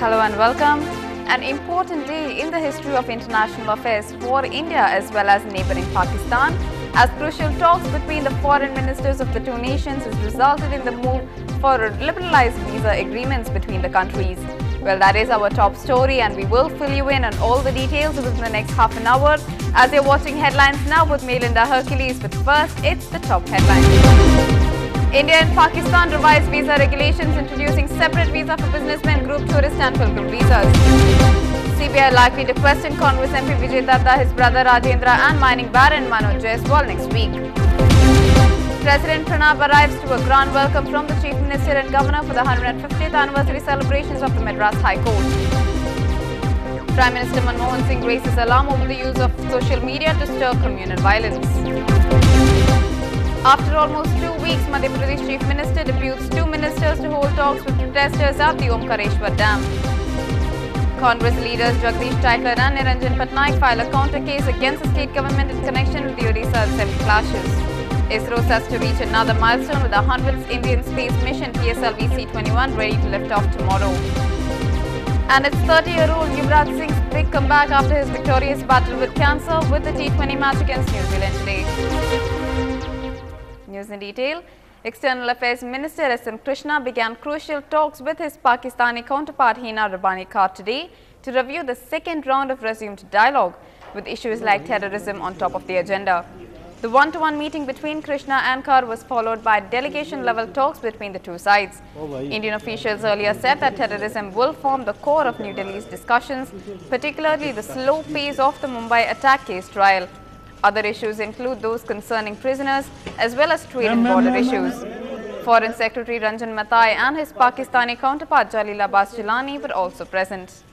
Hello and welcome. An important day in the history of international affairs for India as well as neighbouring Pakistan, as crucial talks between the foreign ministers of the two nations has resulted in the move for liberalised visa agreements between the countries. Well, that is our top story, and we will fill you in on all the details within the next half an hour as you're watching Headlines Now with me, Linda Hercules. But first, it's the top headlines. India and Pakistan revised visa regulations, introducing separate visa for businessmen, group tourist and pilgrim visas. CBI likely to question Congress MP Vijay Datta, his brother Rajendra and mining baron Manoj Jaiswal next week. President Pranab arrives to a grand welcome from the Chief Minister and Governor for the 150th anniversary celebrations of the Madras High Court. Prime Minister Manmohan Singh raises alarm over the use of social media to stir communal violence. After almost 2 weeks, Madhya Pradesh Chief Minister deputes 2 ministers to hold talks with protesters at the Omkareshwar Dam. Congress leaders Jagdish Thakur and Niranjan Patnaik file a counter case against the state government in connection with the Odisha Assembly clashes. ISRO sets to reach another milestone with the 100th Indian space mission PSLV C-21 ready to lift off tomorrow. And it's 30-year-old Yuvraj Singh's big comeback after his victorious battle with cancer with the T20 match against New Zealand today. News in detail. External Affairs Minister S.M. Krishna began crucial talks with his Pakistani counterpart Hina Rabbani Khan today to review the second round of resumed dialogue, with issues like terrorism on top of the agenda. The one-to-one meeting between Krishna and Kar was followed by delegation-level talks between the two sides. Indian officials earlier said that terrorism will form the core of New Delhi's discussions, particularly the slow pace of the Mumbai attack case trial. Other issues include those concerning prisoners as well as trade and border issues. Foreign Secretary Ranjan Matai and his Pakistani counterpart Jalil Abbas Jilani were also present.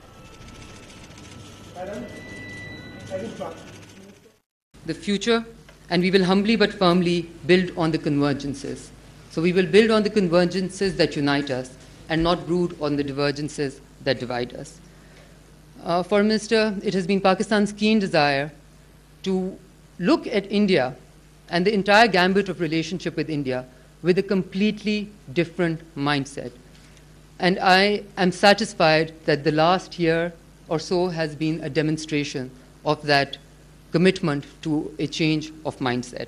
The future, and we will humbly but firmly build on the convergences. So we will build on the convergences that unite us and not brood on the divergences that divide us. Foreign Minister, it has been Pakistan's keen desire to look at India and the entire gambit of relationship with India with a completely different mindset. And I am satisfied that the last year or so has been a demonstration of that commitment to a change of mindset.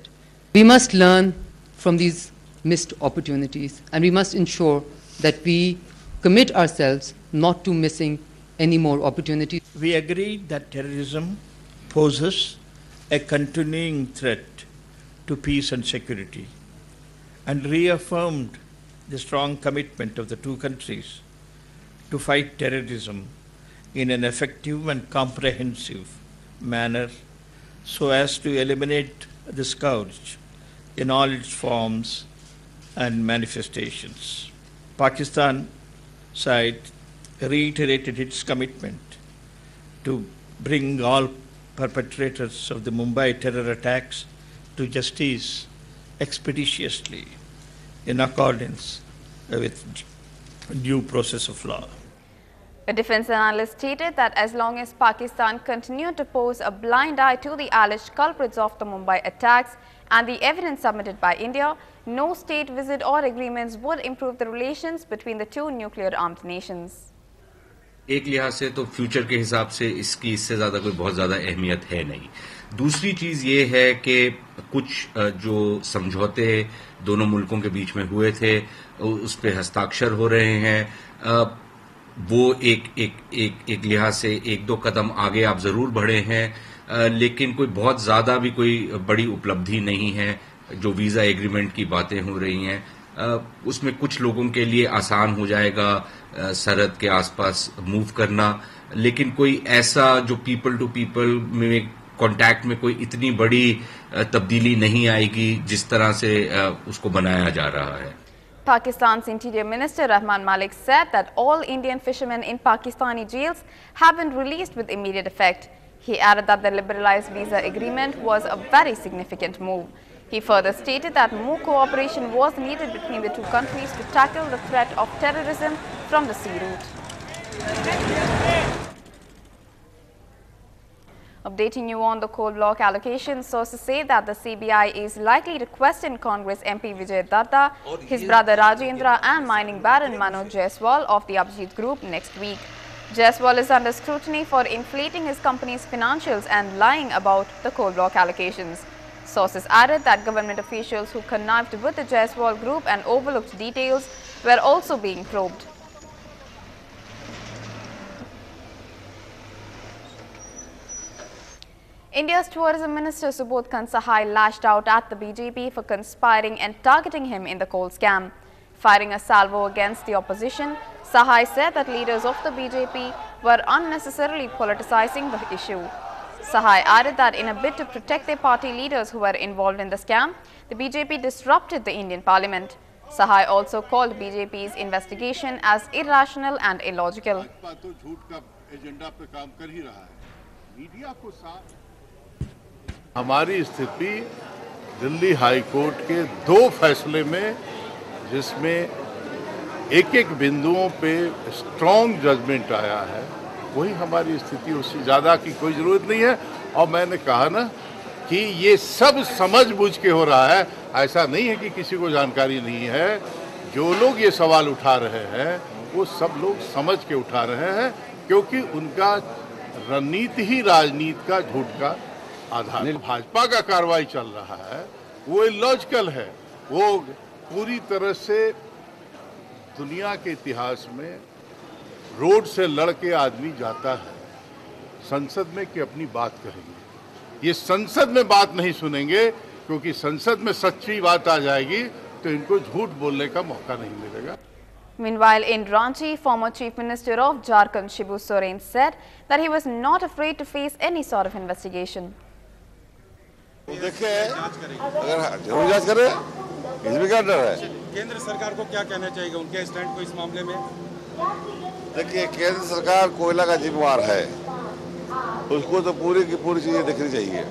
We must learn from these missed opportunities, and we must ensure that we commit ourselves not to missing any more opportunities. We agreed that terrorism poses a continuing threat to peace and security, and reaffirmed the strong commitment of the two countries to fight terrorism in an effective and comprehensive manner so as to eliminate the scourge in all its forms and manifestations. Pakistan side reiterated its commitment to bring all perpetrators of the Mumbai terror attacks to justice expeditiously in accordance with due process of law. A defense analyst stated that as long as Pakistan continued to pose a blind eye to the alleged culprits of the Mumbai attacks and the evidence submitted by India, no state visit or agreements would improve the relations between the two nuclear-armed nations. एक लिहाज से तो future के हिसाब से इसकी इससे ज़्यादा कोई बहुत ज़्यादा अहमियत है नहीं। दूसरी चीज़ ये है कि कुछ जो समझौते दोनों मुल्कों के बीच में हुए थे उस पे हस्ताक्षर हो रहे हैं, वो एक लिहाज से एक दो कदम आगे आप ज़रूर बढ़े हैं, लेकिन कोई बहुत ज़्यादा भी कोई बड़ी उपलब्धि नहीं है। जो वीज़ा एग्रीमेंट की बातें हो रही हैं उसमें कुछ लोगों के लिए आसान हो जाएगा सरहद के आसपास मूव करना, लेकिन कोई ऐसा जो पीपल टू पीपल में कांटेक्ट में कोई इतनी बड़ी तब्दीली नहीं आएगी जिस तरह से उसको बनाया जा रहा है। Pakistan's Interior Minister Rahman Malik said that all Indian fishermen in Pakistani jails have been released with immediate effect. He added that the liberalized visa agreement was a very significant move. He further stated that more cooperation was needed between the two countries to tackle the threat of terrorism from the sea route. Updating you on the coal block allocation, sources say that the CBI is likely to question Congress MP Vijay Datta, his brother Rajendra and mining baron Manoj Jaiswal of the Abhijeet Group next week. Jaiswal is under scrutiny for inflating his company's financials and lying about the coal block allocations. Sources added that government officials who connived with the Jaiswal group and overlooked details were also being probed. India's Tourism Minister Subodh Sahai lashed out at the BJP for conspiring and targeting him in the coal scam. Firing a salvo against the opposition, Sahai said that leaders of the BJP were unnecessarily politicizing the issue. Sahai added that in a bid to protect their party leaders who were involved in the scam, the BJP disrupted the Indian Parliament. Sahai also called BJP's investigation as irrational and illogical. हमारी स्थिति Delhi high court के 2 फैसले में, जिसमें एक बिंदुओं पे strong judgement आया है, वही हमारी स्थिति, उससे ज़्यादा की कोई ज़रूरत नहीं है। और मैंने कहा ना कि ये सब समझ बूझ के हो रहा है, ऐसा नहीं है कि किसी को जानकारी नहीं है। जो लोग ये सवाल उठा रहे हैं वो सब लोग समझ के उठा रहे हैं, क्योंकि उनका रणनीति ही राजनीति का झूठ का आधार। भाजपा का कार्रवाई चल रहा है वो इलॉजिकल है, वो पूरी तरह से दुनिया के इतिहास में रोड से लड़के आदमी जाता है संसद में कि अपनी बात कहेंगे। ये संसद में बात नहीं सुनेंगे, क्योंकि संसद में सच्ची बात आ जाएगी तो इनको झूठ बोलने का मौका नहीं मिलेगा। Meanwhile, in Ranchi, former Chief Minister of Jharkhand Shibu Soren said that he was not afraid to face any sort of investigation. देखिए, अगर जरूर जांच करे, इसमें क्या डर है? केंद्र सरकार को क्या कहना चाहिए उनके स्टैंड को इस मामले में? देखिए, केंद्र सरकार कोयला का जिम्मेवार है, उसको तो पूरी की पूरी चीजें देखनी चाहिए।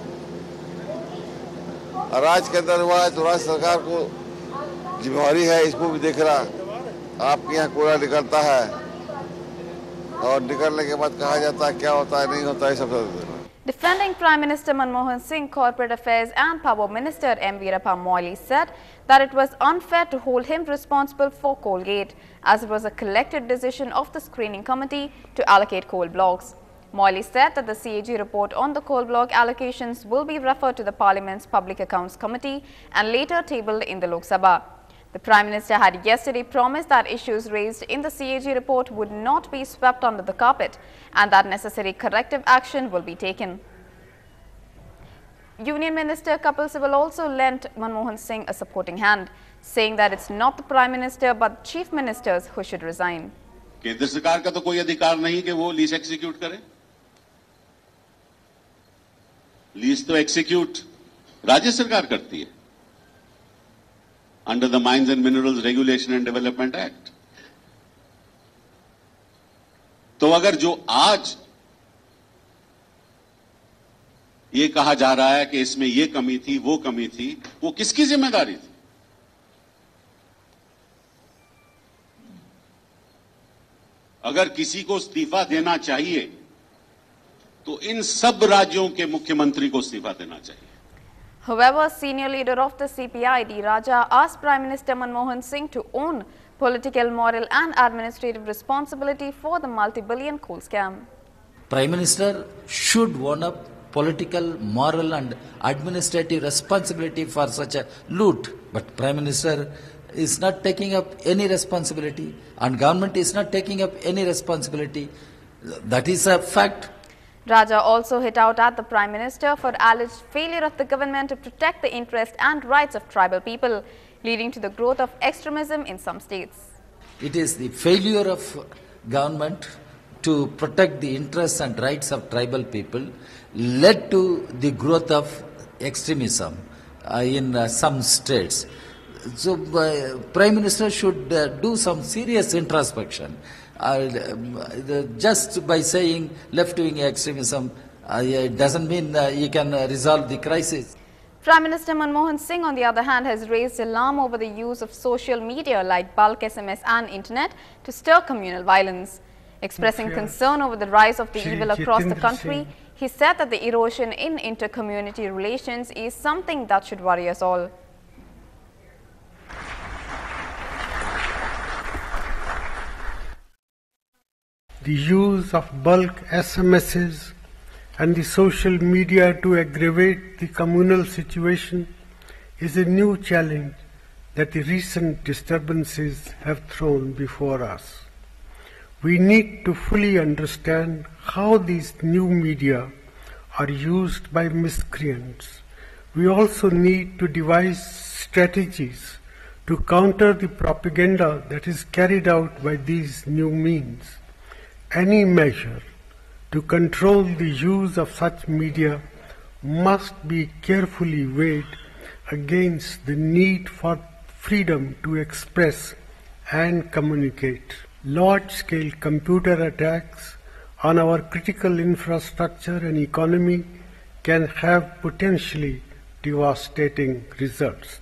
और राज्य के अंदर हुआ है तो राज्य सरकार को जिम्मेवारी है, इसको भी देख रहा। आपके यहाँ कोयला निकलता है और निकलने के बाद कहा जाता है क्या होता है नहीं होता है, सब। Defending Prime Minister Manmohan Singh, Corporate Affairs and Power Minister M. Veerappa Moily said that it was unfair to hold him responsible for Coalgate, as it was a collective decision of the screening committee to allocate coal blocks. Moily said that the CAG report on the coal block allocations will be referred to the Parliament's Public Accounts Committee and later tabled in the Lok Sabha. The Prime Minister had yesterday promised that issues raised in the CAG report would not be swept under the carpet and that necessary corrective action will be taken. Union Minister Kapil Sibal also lent Manmohan Singh a supporting hand, saying that it's not the Prime Minister but Chief Ministers who should resign. केंद्र सरकार का तो कोई अधिकार नहीं कि वो lease execute करे। लीज तो एक्जीक्यूट राज्य सरकार करती है under the Mines and Minerals Regulation and Development Act. तो अगर जो आज ये कहा जा रहा है कि इसमें ये कमी थी, वो कमी थी, वो किसकी जिम्मेदारी थी? अगर किसी को इस्तीफा देना चाहिए तो इन सब राज्यों के मुख्यमंत्री को इस्तीफा देना चाहिए। However, senior leader of the CPI, D. Raja, asked Prime Minister Manmohan Singh to own political, moral and administrative responsibility for the multi-billion coal scam. Prime Minister should own up political, moral and administrative responsibility for such a loot. But Prime Minister is not taking up any responsibility and government is not taking up any responsibility. That is a fact. Raja also hit out at the Prime Minister for alleged failure of the government to protect the interests and rights of tribal people, leading to the growth of extremism in some states. It is the failure of government to protect the interests and rights of tribal people led to the growth of extremism in some states. So Prime Minister should do some serious introspection. Just by saying left-wing extremism, it doesn't mean you can resolve the crisis. Prime Minister Manmohan Singh, on the other hand, has raised alarm over the use of social media like bulk SMS and internet to stir communal violence. Expressing concern over the rise of the evil across the country, he said that the erosion in inter-community relations is something that should worry us all. the use of bulk SMSs and the social media to aggravate the communal situation is a new challenge that the recent disturbances have thrown before us. We need to fully understand how these new media are used by miscreants. We also need to devise strategies to counter the propaganda that is carried out by these new means. Any measure to control the use of such media must be carefully weighed against the need for freedom to express and communicate. Large-scale computer attacks on our critical infrastructure and economy can have potentially devastating results.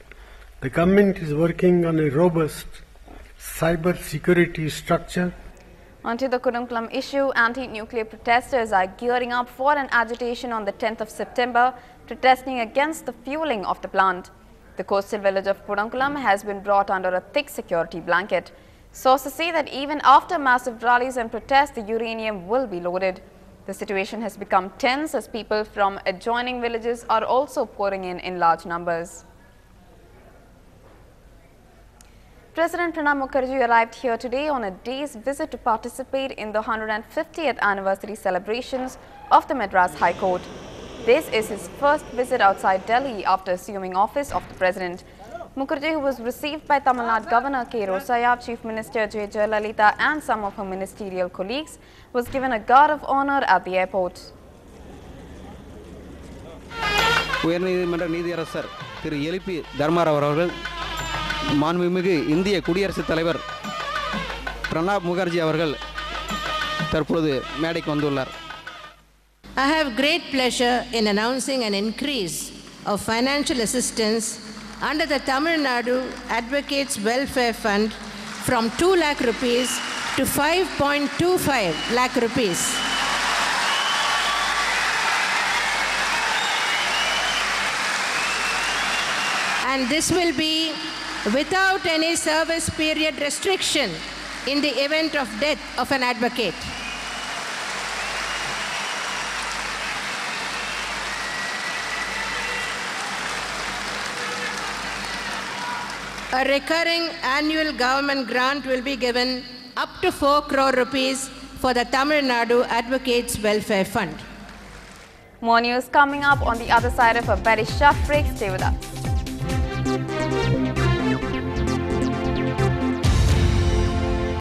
The government is working on a robust cyber security structure. Onto the Kudamkulam issue, anti-nuclear protesters are gearing up for an agitation on the 10th of September, protesting against the fueling of the plant. The coastal village of Kudamkulam has been brought under a thick security blanket. Sources say that even after massive rallies and protests, the uranium will be loaded. The situation has become tense as people from adjoining villages are also pouring in large numbers. President Pranab Mukherjee arrived here today on a day's visit to participate in the 150th anniversary celebrations of the Madras High Court. This is his first visit outside Delhi after assuming office of the president. Mukherjee, who was received by Tamil Nadu Governor K. Rosaya, Chief Minister J. Jayalalitha and some of her ministerial colleagues, was given a guard of honor at the airport. உயர்நீதிமன்ற நீதியரசர் திரு எலிபி தர்மாராவ் அவர்கள் மாண்புமிகு இந்திய குடியரசுத் தலைவர் பிரணாப் முகர்ஜி அவர்கள் தற்போது மேடைக்கு வந்துள்ளார். I have great pleasure in announcing an increase of financial assistance under the Tamil Nadu Advocates Welfare Fund from 2 lakh rupees to 5.25 lakh rupees. And this will be without any service period restriction in the event of death of an advocate. A recurring annual government grant will be given up to 4 crore rupees for the Tamil Nadu Advocates Welfare Fund. More news coming up on the other side of a very short break. Stay with us.